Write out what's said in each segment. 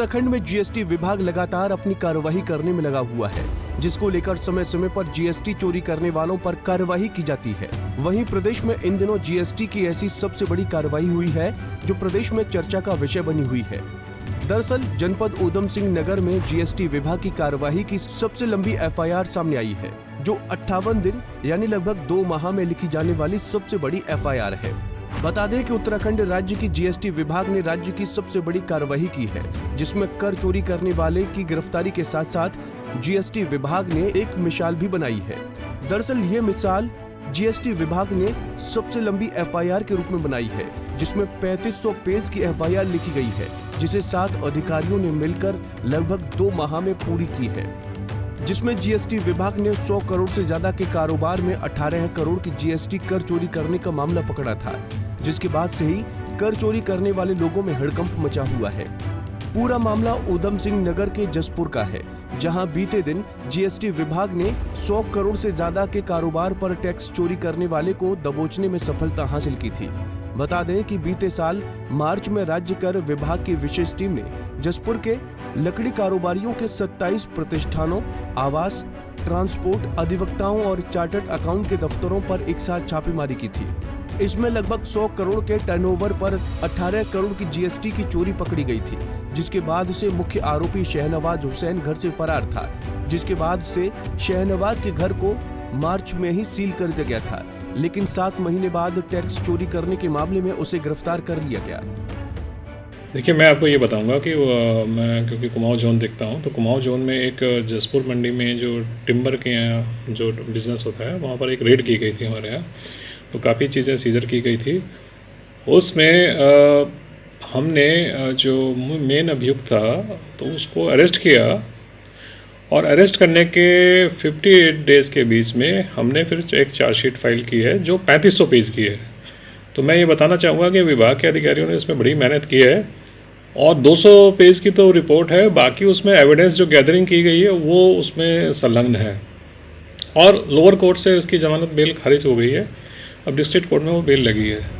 उत्तराखंड में जीएसटी विभाग लगातार अपनी कार्यवाही करने में लगा हुआ है, जिसको लेकर समय समय पर जीएसटी चोरी करने वालों पर कार्यवाही की जाती है। वहीं प्रदेश में इन दिनों जीएसटी की ऐसी सबसे बड़ी कार्यवाही हुई है जो प्रदेश में चर्चा का विषय बनी हुई है। दरअसल जनपद ऊधम सिंह नगर में जीएसटी विभाग की कार्यवाही की सबसे लंबी एफआईआर सामने आई है, जो 58 दिन यानी लगभग 2 माह में लिखी जाने वाली सबसे बड़ी एफआईआर है। बता दें कि उत्तराखंड राज्य की जीएसटी विभाग ने राज्य की सबसे बड़ी कार्यवाही की है, जिसमें कर चोरी करने वाले की गिरफ्तारी के साथ साथ जीएसटी विभाग ने एक मिसाल भी बनाई है। दरअसल ये मिसाल जीएसटी विभाग ने सबसे लंबी एफआईआर के रूप में बनाई है, जिसमें 3500 पेज की एफआईआर लिखी गई है, जिसे 7 अधिकारियों ने मिलकर लगभग 2 माह में पूरी की है। जिसमें जीएसटी विभाग ने 100 करोड़ से ज्यादा के कारोबार में 18 करोड़ की जीएसटी कर चोरी करने का मामला पकड़ा था, जिसके बाद से ही कर चोरी करने वाले लोगों में हड़कंप मचा हुआ है। पूरा मामला ऊधम सिंह नगर के जसपुर का है, जहां बीते दिन जीएसटी विभाग ने 100 करोड़ से ज्यादा के कारोबार पर टैक्स चोरी करने वाले को दबोचने में सफलता हासिल की थी। बता दें कि बीते साल मार्च में राज्य कर विभाग की विशेष टीम ने जसपुर के लकड़ी कारोबारियों के 27 प्रतिष्ठानों, आवास, ट्रांसपोर्ट, अधिवक्ताओं और चार्टर्ड अकाउंट के दफ्तरों पर एक साथ छापेमारी की थी। इसमें लगभग 100 करोड़ के टर्नओवर पर 18 करोड़ की जीएसटी की चोरी पकड़ी गई थी, जिसके बाद से मुख्य आरोपी शहनवाज हुसैन घर से फरार था, जिसके बाद से शहनवाज के घर को मार्च में ही सील कर दिया गया था, लेकिन 7 महीने बाद टैक्स चोरी करने के मामले में उसे गिरफ्तार कर लिया गया। देखिए, मैं आपको ये बताऊंगा कि मैं क्योंकि कुमाऊं जोन देखता हूं, तो कुमाऊं जोन में एक जसपुर मंडी में जो टिम्बर के यहाँ जो बिज़नेस होता है, वहाँ पर एक रेड की गई थी हमारे यहाँ। तो काफ़ी चीज़ें सीजर की गई थी। उसमें हमने जो मेन अभियुक्त था तो उसको अरेस्ट किया, और अरेस्ट करने के 58 डेज़ के बीच में हमने फिर एक चार्जशीट फाइल की है जो 3500 पेज की है। तो मैं ये बताना चाहूँगा कि विभाग के अधिकारियों ने इसमें बड़ी मेहनत की है, और 200 पेज की तो रिपोर्ट है, बाकी उसमें एविडेंस जो गैदरिंग की गई है वो उसमें संलग्न है। और लोअर कोर्ट से उसकी जमानत बेल खारिज हो गई है, अब डिस्ट्रिक्ट कोर्ट में वो बेल लगी है।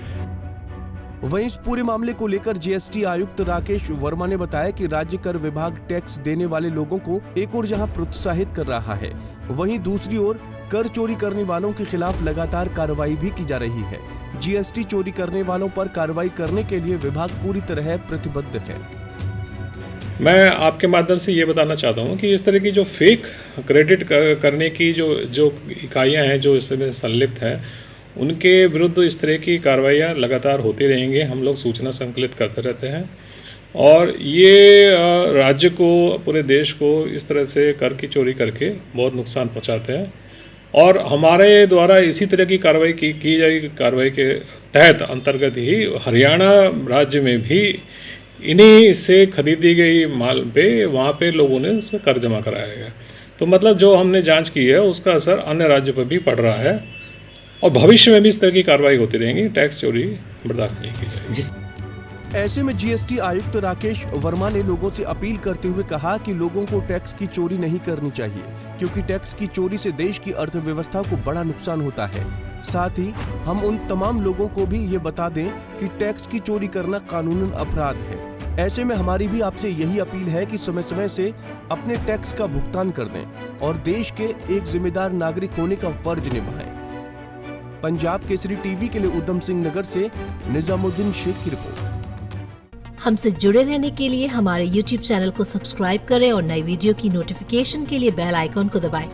वहीं इस पूरे मामले को लेकर जीएसटी आयुक्त राकेश वर्मा ने बताया कि राज्य कर विभाग टैक्स देने वाले लोगों को एक ओर जहां प्रोत्साहित कर रहा है, वहीं दूसरी ओर कर चोरी करने वालों के खिलाफ लगातार कार्रवाई भी की जा रही है। जीएसटी चोरी करने वालों पर कार्रवाई करने के लिए विभाग पूरी तरह प्रतिबद्ध है। मैं आपके माध्यम से ये बताना चाहता हूँ कि इस तरह की जो फेक क्रेडिट करने की जो इकाइयाँ हैं जो इसमें संलिप्त हैं, उनके विरुद्ध इस तरह की कार्रवाइयाँ लगातार होती रहेंगी। हम लोग सूचना संकलित करते रहते हैं, और ये राज्य को, पूरे देश को इस तरह से कर की चोरी करके बहुत नुकसान पहुंचाते हैं। और हमारे द्वारा इसी तरह की कार्रवाई की जाएगी। कार्रवाई के तहत अंतर्गत ही हरियाणा राज्य में भी इन्हीं से खरीदी गई माल पे वहाँ पे लोगों ने उसमें कर जमा कराया गया। तो मतलब जो हमने जांच की है उसका असर अन्य राज्यों पर भी पड़ रहा है, और भविष्य में भी इस तरह की कार्रवाई होती रहेंगी। टैक्स चोरी बर्दाश्त नहीं की जाएगी। ऐसे में जीएसटी आयुक्त राकेश वर्मा ने लोगों से अपील करते हुए कहा कि लोगों को टैक्स की चोरी नहीं करनी चाहिए, क्योंकि टैक्स की चोरी से देश की अर्थव्यवस्था को बड़ा नुकसान होता है। साथ ही हम उन तमाम लोगों को भी ये बता दें कि टैक्स की चोरी करना कानूनन अपराध है। ऐसे में हमारी भी आपसे यही अपील है कि समय समय से अपने टैक्स का भुगतान कर दें और देश के एक जिम्मेदार नागरिक होने का फर्ज निभाएं। पंजाब केसरी टीवी के लिए ऊधम सिंह नगर से निजामुद्दीन शेख की रिपोर्ट। हमसे जुड़े रहने के लिए हमारे YouTube चैनल को सब्सक्राइब करें और नई वीडियो की नोटिफिकेशन के लिए बेल आइकॉन को दबाएं।